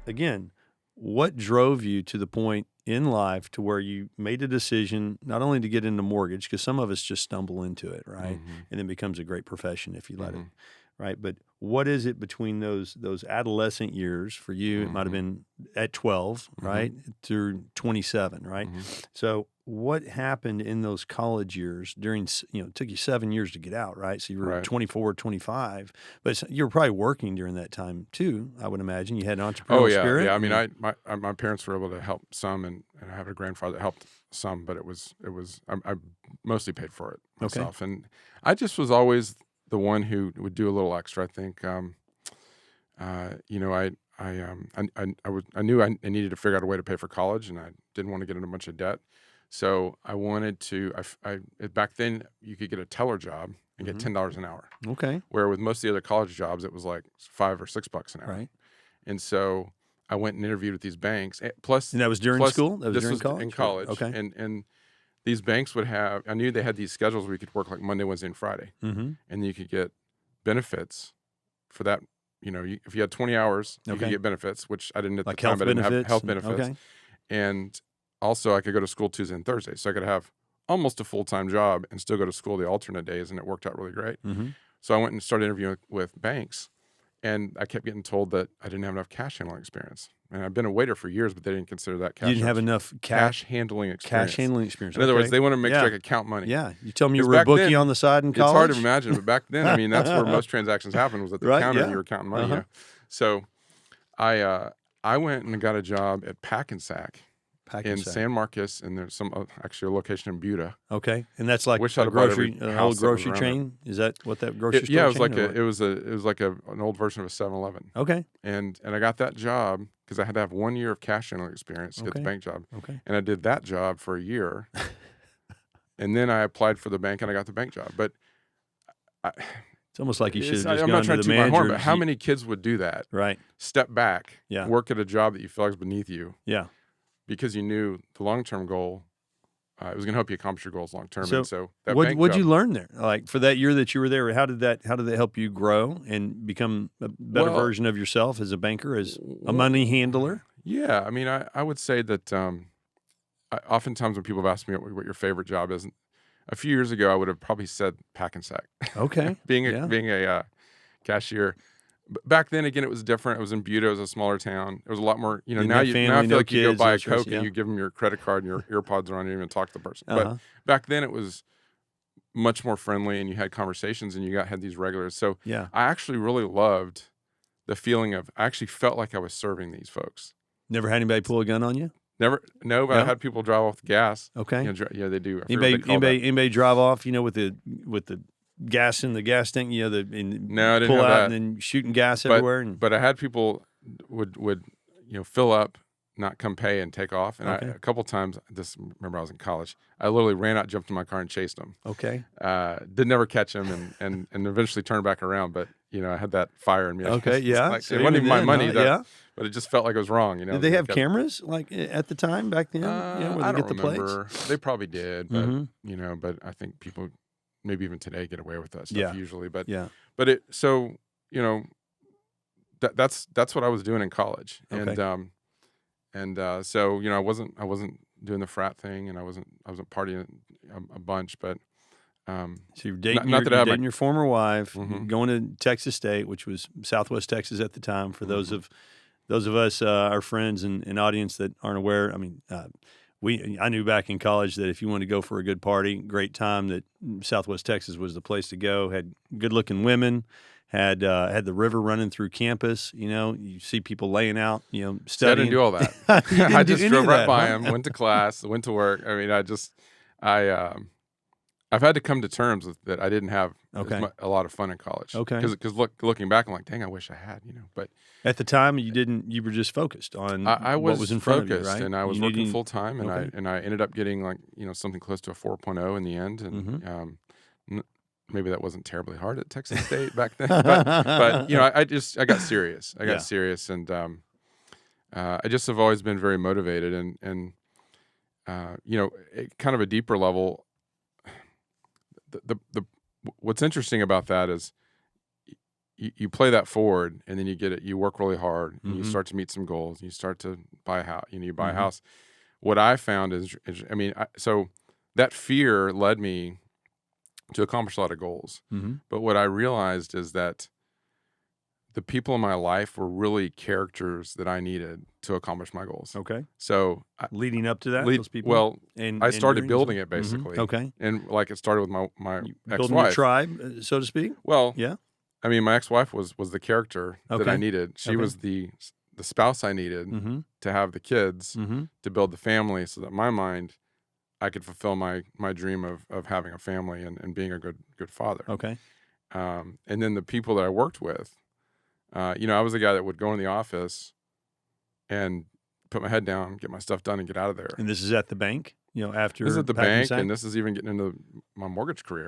again, what drove you to the point in life to where you made a decision not only to get into mortgage, because some of us just stumble into it, right? Mm-hmm. And it becomes a great profession if you let it, Mm-hmm. right? But what is it between those adolescent years for you? It might have been at 12, Mm-hmm. right, through 27, right? Mm-hmm. So what happened in those college years during, it took you 7 years to get out, right? So you were Right. 24, 25, but you were probably working during that time too, I would imagine. You had an entrepreneurial Oh yeah, spirit. yeah. I mean, my parents were able to help some, and I have a grandfather that helped some, but it was I mostly paid for it Okay. myself, and I just was always the one who would do a little extra. I think, you know, I knew I needed to figure out a way to pay for college, and I didn't want to get in a bunch of debt, so I wanted to. Back then you could get a teller job and get $10 an hour, Okay. where with most of the other college jobs it was like $5 or $6 an hour. Right. And so I went and interviewed with these banks. Plus, And that was during school? That was this during was college? in college. Okay. And these banks would have. I knew they had these schedules where you could work like Monday, Wednesday, and Friday, Mm-hmm. and you could get benefits for that. You know, if you had 20 hours, you could get benefits, which I didn't at Like the time. health I didn't have benefits health and- benefits, okay. and also I could go to school Tuesday and Thursday, so I could have almost a full-time job and still go to school the alternate days, and it worked out really great. Mm-hmm. So I went and started interviewing with banks, and I kept getting told that I didn't have enough cash handling experience. And I've been a waiter for years, but they didn't consider that You didn't have enough cash handling experience. cash handling experience. In other words, Okay. they want to make Yeah. sure I could count money. Yeah. You tell me you 'Cause were a back bookie then, on the side in college? It's hard to imagine, but back then, I mean, that's where most transactions happened, was at the Right, counter, yeah. and you were counting money. Uh-huh. You know? So I went and got a job at Pack and Sack in San Marcos, and there's actually a location in Buda. Okay, and that's like Wish a I'd have bought grocery, every an house old that was grocery around chain. Is that what that grocery store? Yeah, it was chain like or what? it was like an old version of a 7-Eleven. Okay. And I got that job because I had to have 1 year of cash handling experience to get the bank job. Okay. And I did that job for a year. And then I applied for the bank and I got the bank job. But It's almost like you should have just I'm gone not trying to to the toot my manager. horn, but how many kids would do that? Right. Step back, Yeah. work at a job that you feel like is beneath you Yeah. because you knew the long-term goal, it was going to help you accomplish your goals long-term. So and so that What'd bank you job, learn there? Like for that year that you were there, how did that help you grow and become a better Well, version of yourself as a banker, as a money handler? Yeah, I mean, I would say that oftentimes when people have asked me what your favorite job is, a few years ago I would have probably said Pack and Sack. Okay. being Yeah. a cashier. But back then, again, it was different. It was in Buda. It was a smaller town. It was a lot more. You know, Didn't now have now family, I feel no like you go kids, buy no a stress, Coke yeah. and you give them your credit card and your earpods are on. You don't even talk to the person. Uh-huh. But back then, it was much more friendly, and you had conversations, and you had these regulars. So Yeah. I actually really loved the feeling of. I actually felt like I was serving these folks. Never had anybody pull a gun on you? But No? I had people drive off the gas. Okay. You know, they do. I forget what they call that. Anybody drive off, with the gas in the gas tank, No, I didn't pull have out that. and then shooting gas everywhere. And But I had people would fill up, not come pay, and take off. And Okay. a couple times, remember I was in college, I literally ran out, jumped in my car, and chased them. okay. Did never catch them, and eventually turned back around. But I had that fire in me. I Okay, guess. yeah. Like, So it wasn't even even my then, money, huh? Yeah. but it just felt like it was wrong. Did they have Kept- cameras like at the time back then? Where I they don't get the plates? remember. They probably did, but Mhm. but I think people maybe even today get away with that stuff Yeah. usually. But Yeah. but it so that's what I was doing in college, Okay. so I wasn't doing the frat thing, and I wasn't partying a bunch, but So you're dating, not that I you're have dating your former wife, Mhm. going to Texas State, which was Southwest Texas at the time. For those of us, our friends and audience that aren't aware, I mean, I knew back in college that if you wanted to go for a good party, great time, that Southwest Texas was the place to go. Had good-looking women, had the river running through campus. You see people laying out, See, I studying. didn't do all that. You didn't I do just any drove of right that, by huh? them, went to class, went to work. I mean, I've had to come to terms with that. I didn't have Okay. a lot of fun in college. Okay. Because looking back, I'm like, dang, I wish I had. But At the time, you didn't. You were just focused on I was what was in front of focused, you, right? and I was You working needed- full time, and Okay. I ended up getting something close to a 4.0 in the end, and maybe that wasn't terribly hard at Texas State back then, but I got serious. I got Yeah. serious, and I just have always been very motivated, and kind of a deeper level. The what's interesting about that is you play that forward, and then you get it. You work really hard, and you Mhm. start to meet some goals. And you start to buy a house. You buy a Mhm. house. What I found so that fear led me to accomplish a lot of goals. Mhm. But what I realized is that the people in my life were really characters that I needed to accomplish my goals. Okay. So Leading up to that, those people? well, I And started during as building well? it Mhm. basically, Okay. and like it started with my You building your ex-wife. tribe, so to speak? Well, Yeah? I mean, my ex-wife was the character that I Okay. needed. She Okay. was the spouse I needed Mhm. to have the kids, Mhm. to build the family, so that in my mind I could fulfill my dream of having a family and being a good father. Okay. And then the people that I worked with, I was the guy that would go in the office and put my head down, get my stuff done, and get out of there. And this is at the bank, This is after at the packing the bank, sack? and this is even getting into my mortgage career.